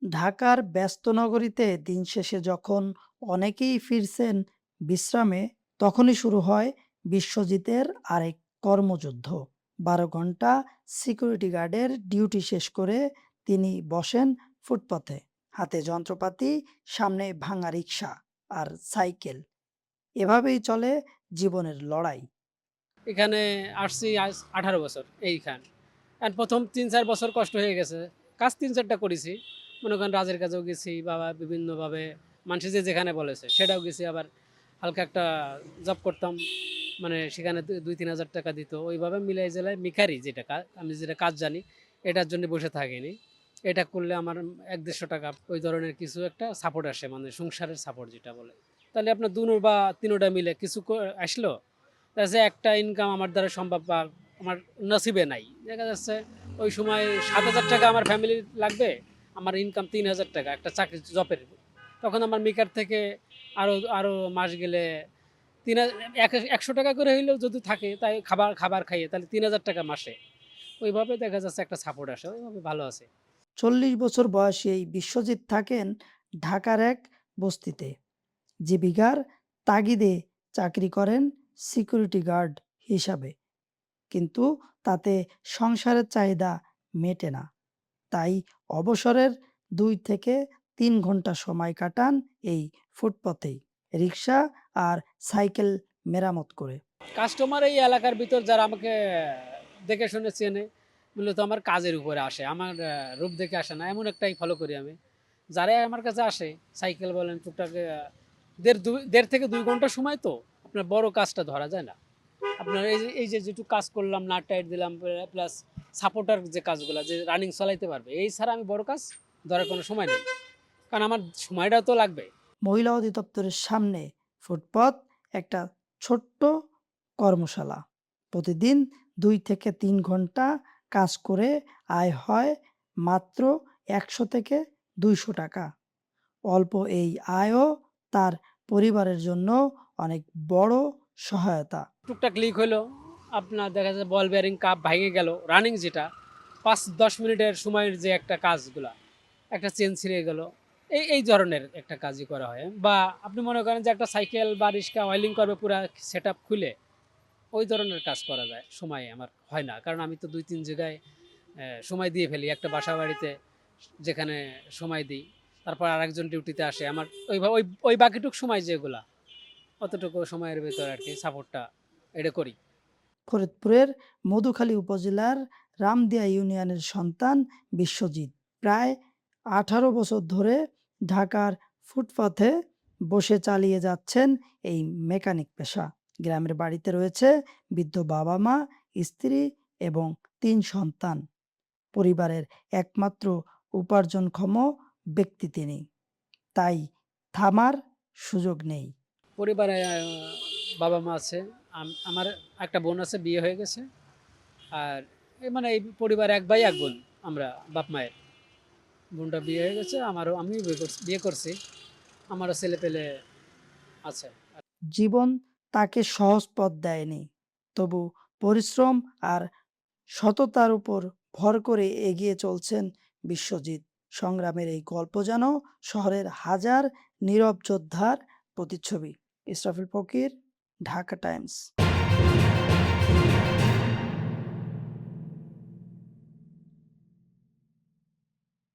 ঢাকার ব্যস্ত নগরীতে দিন শেষে যখন অনেকেই ফিরছেন বিশ্রামে, তখনই শুরু হয় বিশ্বজিতের আরেক কর্মযুদ্ধ। 12 ঘন্টা সিকিউরিটি গার্ডের ডিউটি শেষ করে তিনি বসেন ফুটপাথে, হাতে যন্ত্রপাতি, সামনে ভাঙা রিক্সা আর সাইকেল। এভাবেই চলে জীবনের লড়াই। এখানে আসছি আজ 18 বছর এইখান। আর ১ম ৩-৪ বছর কষ্ট হয়ে গেছে। কাজ ৩-৪ টা করেছি। মনে করেন রাজের কাছেও গেছি বা বিভিন্নভাবে মানুষে যে যেখানে বলেছে সেটাও গেছি। আবার হালকা একটা জব করতাম। মানে সেখানে ২-৩ হাজার টাকা দিত। ওইভাবে মিলাই জেলায় মিকারি যেটা আমি যেটা কাজ জানি এটার জন্য বসে থাকিনি। এটা করলে আমার ১-১৫০ টাকা ওই ধরনের কিছু একটা সাপোর্ট আসে, মানে সংসারের সাপোর্ট যেটা বলে। তাহলে আপনার ২ বা ৩ টা মিলে কিছু আসলো। দেখা যাচ্ছে একটা ইনকাম আমার দ্বারা সম্ভব বা আমার নসিবে নাই। দেখা যাচ্ছে ওই সময় ৭,০০০ টাকা আমার ফ্যামিলির লাগবে, আমার ইনকাম ৩,০০০ টাকা একটা চাকরি জবের। তখন আমার মিকার থেকে আরও আরও মাস গেলে ১০০ টাকা করে হইলেও যদি থাকে তাই খাবার খাবার খাইয়ে তাহলে ৩,০০০ টাকা মাসে। ওইভাবে দেখা যাচ্ছে একটা সাপোর্ট আসে। ওইভাবে ভালো আছে। 40 বছর বয়সী এই বিশ্বজিৎ থাকেন ঢাকার এক বস্তিতে। জীবিকার তাগিদে চাকরি করেন সিকিউরিটি গার্ড হিসাবে, কিন্তু তাতে সংসারের চাহিদা মেটে না। তাই অবসরের 2 থেকে 3 ঘন্টা সময় কাটান এই ফুটপথেই, রিক্সা আর সাইকেল মেরামত করে। কাস্টমার এই এলাকার ভিতর যারা আমাকে দেখে শুনে চেনে, মূলত আমার কাজের উপরে আসে। আমার রূপ দেখে আসে না। এমন একটাই ফলো করি আমি। যারাই আমার কাছে আসে, সাইকেল বলেন টুকটাক ১.৫ থেকে ২ ঘন্টা সময় তো, আপনার বড় কাজটা ধরা যায় না। আপনার এই যে যেটুকু কাজ করলাম, নাট টাইট দিলাম, প্লাস সাপোর্টার যে কাজগুলা যে রানিং চালাইতে পারবে, এই ছাড়া আমি বড় কাজ ধরার কোনো সময় নেই। কারণ আমার সময়টাও তো লাগবে। মহিলা অধিদপ্তরের সামনে ফুটপথ একটা ছোট্ট কর্মশালা। প্রতিদিন 2 থেকে 3 ঘন্টা কাজ করে আয় হয় মাত্র ১০০ থেকে ২০০ টাকা। অল্প এই আয়ও তার পরিবারের জন্য অনেক বড় সহায়তা। টুকটাক লিক হইলো, আপনার দেখা যায় বল বেয়ারিং কাপ ভেঙে গেল, রানিং যেটা ৫-১০ মিনিটের সময়ের যে একটা কাজগুলা, একটা চেন ছিঁড়ে গেল, এই ধরনের একটা কাজই করা হয়। বা আপনি মনে করেন যে একটা সাইকেল বা রিক্সা অয়েলিং করবে পুরা সেট আপ খুলে, ওই ধরনের কাজ করা যায়। সময় আমার হয় না, কারণ আমি তো ২-৩ জায়গায় সময় দিয়ে ফেলি। একটা বাসা বাড়িতে যেখানে সময় দিই, তারপর আরেকজন ডিউটিতে আসে, আমার ওই ওই বাকিটুক সময় যেগুলা, অতটুকু সময়ের ভেতর আর কি সাপোর্টটা এটা করি। ফরিদপুরের মধুখালী উপজেলার রামদিয়া ইউনিয়নের সন্তান বিশ্বজিৎ প্রায় 18 বছর ধরে ঢাকার ফুটপাথে বসে চালিয়ে যাচ্ছেন এই মেকানিক পেশা। গ্রামের বাড়িতে রয়েছে বৃদ্ধ বাবা-মা, স্ত্রী এবং 3 সন্তান। পরিবারের একমাত্র উপার্জনক্ষম ব্যক্তি তিনি। তাই থামার সুযোগ নেই। পরিবারে বাবা-মা আছে। আমার একটা বোন আছে, বিয়ে হয়ে গেছে। আর মানে এই পরিবারে ১ ভাই ১ বোন আমরা বাপ-মায়ের। বোনটা বিয়ে হয়ে গেছে। আমিও বিয়ে করছি। আমারও ছেলেপেলে আছে। জীবন তাকে সহজ পথ দেয়নি, তবু পরিশ্রম আর সততার উপর ভর করে এগিয়ে চলছেন বিশ্বজিৎ। সংগ্রামের এই গল্প যেন শহরের হাজার নীরব যোদ্ধার প্রতিচ্ছবি। ইসরাফিল ফকির, ঢাকা টাইমস।